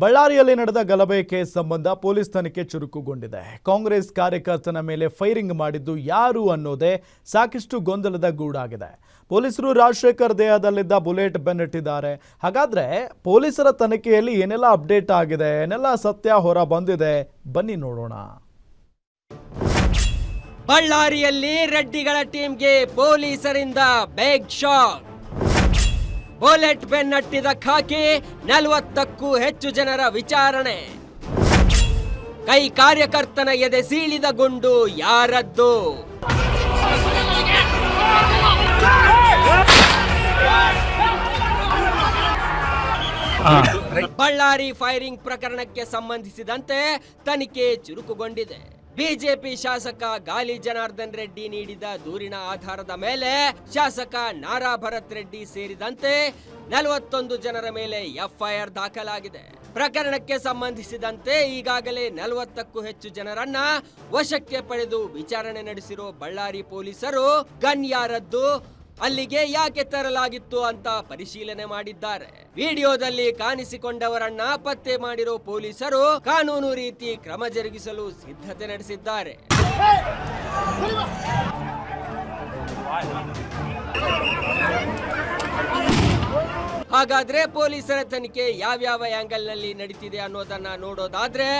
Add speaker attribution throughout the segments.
Speaker 1: ಬಳ್ಳಾರಿಯಲ್ಲಿ ನಡೆದ ಗಲಭೆ ಕೇಸ್ ಸಂಬಂಧ ಪೊಲೀಸ್ ತನಿಖೆ ಚುರುಕುಗೊಂಡಿದೆ. ಕಾಂಗ್ರೆಸ್ ಕಾರ್ಯಕರ್ತನ ಮೇಲೆ ಫೈರಿಂಗ್ ಮಾಡಿದ್ದು ಯಾರು ಅನ್ನೋದೇ ಸಾಕಷ್ಟು ಗೊಂದಲದ ಗೂಡಾಗಿದೆ. ಪೊಲೀಸರು ರಾಜಶೇಖರ್ ದೇಹದಲ್ಲಿದ್ದ ಬುಲೆಟ್ ಬೆನ್ನಟ್ಟಿದ್ದಾರೆ. ಹಾಗಾದ್ರೆ ಪೊಲೀಸರ ತನಿಖೆಯಲ್ಲಿ ಏನೆಲ್ಲ ಅಪ್ಡೇಟ್ ಆಗಿದೆ, ಏನೆಲ್ಲ ಸತ್ಯ ಹೊರ ಬಂದಿದೆ, ಬನ್ನಿ ನೋಡೋಣ.
Speaker 2: ಬಳ್ಳಾರಿಯಲ್ಲಿ ರೆಡ್ಡಿಗಳ ಟೀಮ್ಗೆ ಪೊಲೀಸರಿಂದ ಬಿಗ್ ಶಾಕ್. ಬುಲೆಟ್ ಬೆನ್ನಟ್ಟಿದ ಖಾಕಿ 40ಕ್ಕೂ ಹೆಚ್ಚು ಜನರ ವಿಚಾರಣೆ. ಕೈ ಕಾರ್ಯಕರ್ತನ ಎದೆ ಸೀಳಿದ ಗುಂಡು ಯಾರದ್ದು? ಬಳ್ಳಾರಿ ಫೈರಿಂಗ್ ಪ್ರಕರಣಕ್ಕೆ ಸಂಬಂಧಿಸಿದಂತೆ ತನಿಖೆ ಚುರುಕುಗೊಂಡಿದೆ. ಬಿಜೆಪಿ ಶಾಸಕ ಗಾಲಿ ಜನಾರ್ದನ್ ರೆಡ್ಡಿ ನೀಡಿದ ದೂರಿನ ಆಧಾರದ ಮೇಲೆ ಶಾಸಕ ನಾರಾ ಭರತ್ ರೆಡ್ಡಿ ಸೇರಿದಂತೆ 41 ಜನರ ಮೇಲೆ ಎಫ್ಐಆರ್ ದಾಖಲಾಗಿದೆ. ಪ್ರಕರಣಕ್ಕೆ ಸಂಬಂಧಿಸಿದಂತೆ ಈಗಾಗಲೇ 40ಕ್ಕೂ ಹೆಚ್ಚು ಜನರನ್ನ ವಶಕ್ಕೆ ಪಡೆದು ವಿಚಾರಣೆ ನಡೆಸಿರೋ ಬಳ್ಳಾರಿ ಪೊಲೀಸರು ಗನ್ ಯಾರದ್ದು, ಅಲ್ಲಿಗೆ ಯಾಕೆ ತರಲಾಗಿತ್ತು ಅಂತ ಪರಿಶೀಲನೆ ಮಾಡಿದ್ದಾರೆ. ವಿಡಿಯೋದಲ್ಲಿ ಕಾಣಿಸಿಕೊಂಡವರನ್ನ ಪತ್ತೆ ಮಾಡಿರೋ ಪೊಲೀಸರು ಕಾನೂನು ರೀತಿ ಕ್ರಮ ಜರುಗಿಸಲು ಸಿದ್ಧತೆ ನಡೆಸಿದ್ದಾರೆ. ಹಾಗಾದ್ರೆ ಪೊಲೀಸರ ತನಿಖೆ ಯಾವ್ಯಾವ ಆಂಗಲ್ ನಲ್ಲಿ ನಡೀತಿದೆ ಅನ್ನೋದನ್ನ ನೋಡೋದಾದ್ರೆ,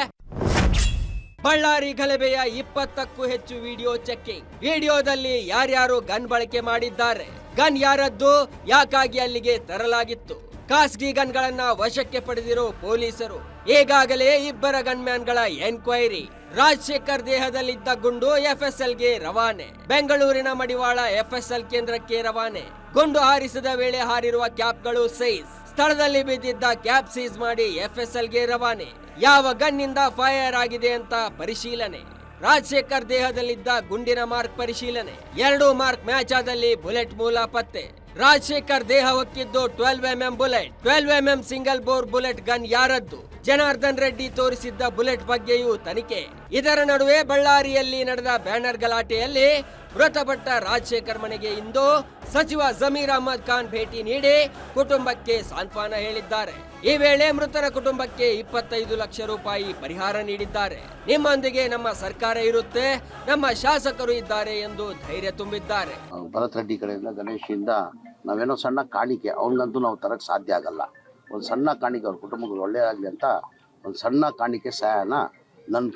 Speaker 2: ಬಳ್ಳಾರಿ ಗಲಭೆಯ 20ಕ್ಕೂ ಹೆಚ್ಚು ವಿಡಿಯೋ ಚೆಕಿಂಗ್. ವಿಡಿಯೋದಲ್ಲಿ ಯಾರ್ಯಾರು ಗನ್ ಬಳಕೆ ಮಾಡಿದ್ದಾರೆ, ಗನ್ ಯಾರದ್ದು, ಯಾಕಾಗಿ ಅಲ್ಲಿಗೆ ತರಲಾಗಿತ್ತು, ಖಾಸಗಿ ಗನ್ಗಳನ್ನ ವಶಕ್ಕೆ ಪಡೆದಿರೋ ಪೊಲೀಸರು. ಈಗಾಗಲೇ 2 ಗನ್ಮ್ಯಾನ್ಗಳ ಎನ್ಕ್ವೈರಿ. ರಾಜಶೇಖರ್ ದೇಹದಲ್ಲಿದ್ದ ಗುಂಡು ಎಫ್ಎಸ್ಎಲ್ಗೆ ರವಾನೆ. ಬೆಂಗಳೂರಿನ ಮಡಿವಾಳ ಎಫ್ಎಸ್ಎಲ್ ಕೇಂದ್ರಕ್ಕೆ ರವಾನೆ. ಗುಂಡು ಹಾರಿಸಿದ ವೇಳೆ ಹಾರಿರುವ ಕ್ಯಾಪ್ಗಳು ಸೈಜ್. ಸ್ಥಳದಲ್ಲಿ ಬಿದ್ದಿದ್ದ ಕ್ಯಾಪ್ ಸೀಸ್ ಮಾಡಿ ಎಫ್ಎಸ್ಎಲ್ಗೆ ರವಾನೆ. ಯಾವ ಗನ್ನಿಂದ ಫೈರ್ ಆಗಿದೆ ಅಂತ ಪರಿಶೀಲನೆ. ರಾಜಶೇಖರ್ ದೇಹದಲ್ಲಿದ್ದ ಗುಂಡಿನ ಮಾರ್ಕ್ ಪರಿಶೀಲನೆ. 2 ಮಾರ್ಕ್ ಮ್ಯಾಚ್ ಆದಲ್ಲಿ ಬುಲೆಟ್ ಮೂಲ ಪತ್ತೆ. ರಾಜಶೇಖರ್ ದೇಹ ಹೊಕ್ಕಿದ್ದು 12mm bullet. 12mm single bore bullet gun ಯಾರದ್ದು? ಜನಾರ್ದನ್ ರೆಡ್ಡಿ ತೋರಿಸಿದ್ದ ಬುಲೆಟ್ ಬಗ್ಗೆಯೂ ತನಿಖೆ. ಇದರ ನಡುವೆ ಬಳ್ಳಾರಿಯಲ್ಲಿ ನಡೆದ ಬ್ಯಾನರ್ ಗಲಾಟೆಯಲ್ಲಿ ಮೃತಪಟ್ಟ ರಾಜಶೇಖರ್ ಮನೆಗೆ ಇಂದು ಸಚಿವ ಜಮೀರ್ ಅಹಮದ್ ಖಾನ್ ಭೇಟಿ ನೀಡಿ ಕುಟುಂಬಕ್ಕೆ ಸಾಂತ್ವನ ಹೇಳಿದ್ದಾರೆ. ಈ ವೇಳೆ ಮೃತರ ಕುಟುಂಬಕ್ಕೆ 25 ಲಕ್ಷ ರೂಪಾಯಿ ಪರಿಹಾರ ನೀಡಿದ್ದಾರೆ. ನಿಮ್ಮೊಂದಿಗೆ ನಮ್ಮ ಸರ್ಕಾರ ಇರುತ್ತೆ, ನಮ್ಮ ಶಾಸಕರು ಇದ್ದಾರೆ ಎಂದು ಧೈರ್ಯ ತುಂಬಿದ್ದಾರೆ.
Speaker 3: ಭರತ್ ರೆಡ್ಡಿ ಕಡೆಯಿಂದ ಗಣೇಶಿಂದ ನಾವೇನೋ ಸಣ್ಣ ಕಾಣಿಕೆ, ಅವನಿಗಂತೂ ನಾವು ತರಕ್ಕೆ ಸಾಧ್ಯ ಆಗಲ್ಲ. ಒಂದು ಸಣ್ಣ ಕಾಣಿಕೆ ಅವ್ರ ಕುಟುಂಬಗಳು ಒಳ್ಳೆಯದಾಗಲಿ ಅಂತ ಒಂದು ಸಣ್ಣ ಕಾಣಿಕೆ ಸಹಾಯನ ನಮ್ಮ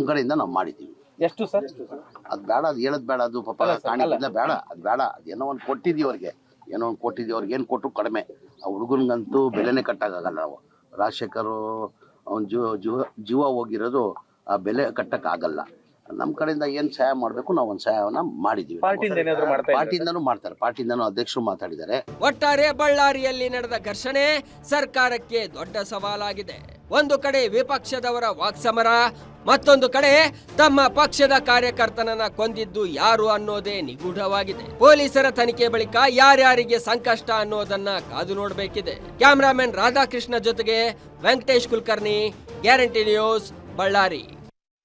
Speaker 3: ಕಡೆಯಿಂದ ನಾವು ಮಾಡಿದ್ದೀವಿ.
Speaker 4: ಎಷ್ಟು ಸರ್?
Speaker 3: ಅದು ಬೇಡ, ಅದು ಹೇಳೋದು ಬೇಡ, ಅದು ಪಾಪ ಕಾಣಿಕೆ ಬೇಡ, ಅದು ಬೇಡ. ಅದು ಏನೋ ಒಂದು ಕೊಟ್ಟಿದ್ದೀವಿ ಅವ್ರಿಗೆ, ಏನು ಕೊಟ್ಟರು ಕಡಿಮೆ. ಆ ಹುಡುಗನಿಗಂತೂ ಬೆಲೆನೇ ಕಟ್ಟಕ್ಕಾಗಲ್ಲ. ನಾವು ರಾಜಶೇಖರ್ ಅವನ ಜೀವ ಹೋಗಿರೋದು ಆ ಬೆಲೆ ಕಟ್ಟಕ್ಕಾಗಲ್ಲ. ನಮ್ಮ ಕಡೆಯಿಂದ ಏನು ಸಹಾಯ ಮಾಡಬೇಕು ನಾವು ಒಂದು ಸಹಾಯವನ್ನ ಮಾಡಿದ್ದೀವಿ. ಪಾರ್ಟಿಯಿಂದನೂ ಮಾಡ್ತಾರೆ, ಪಾರ್ಟಿಯಿಂದನೂ ಅಧ್ಯಕ್ಷರು ಮಾತಾಡಿದ್ದಾರೆ.
Speaker 2: ಒಟ್ಟಾರೆ ಬಳ್ಳಾರಿಯಲ್ಲಿ ನಡೆದ ಘರ್ಷಣೆ ಸರ್ಕಾರಕ್ಕೆ ದೊಡ್ಡ ಸವಾಲಾಗಿದೆ. ಒಂದು ಕಡೆ ವಿಪಕ್ಷದವರ ವಾಕ್ಸಮರ, ಮತ್ತೊಂದು ಕಡೆ ತಮ್ಮ ಪಕ್ಷದ ಕಾರ್ಯಕರ್ತನನ್ನ ಕೊಂದಿದ್ದು ಯಾರು ಅನ್ನೋದೇ ನಿಗೂಢವಾಗಿದೆ. ಪೊಲೀಸರ ತನಿಖೆ ಬಳಿಕ ಯಾರ್ಯಾರಿಗೆ ಸಂಕಷ್ಟ ಅನ್ನೋದನ್ನ ಕಾದು ನೋಡಬೇಕಿದೆ. ಕ್ಯಾಮರಾಮನ್ ರಾಧಾಕೃಷ್ಣ ಜೊತೆಗೆ ವೆಂಕಟೇಶ್ ಕುಲಕರ್ಣಿ, ಗ್ಯಾರಂಟಿ ನ್ಯೂಸ್, ಬಳ್ಳಾರಿ.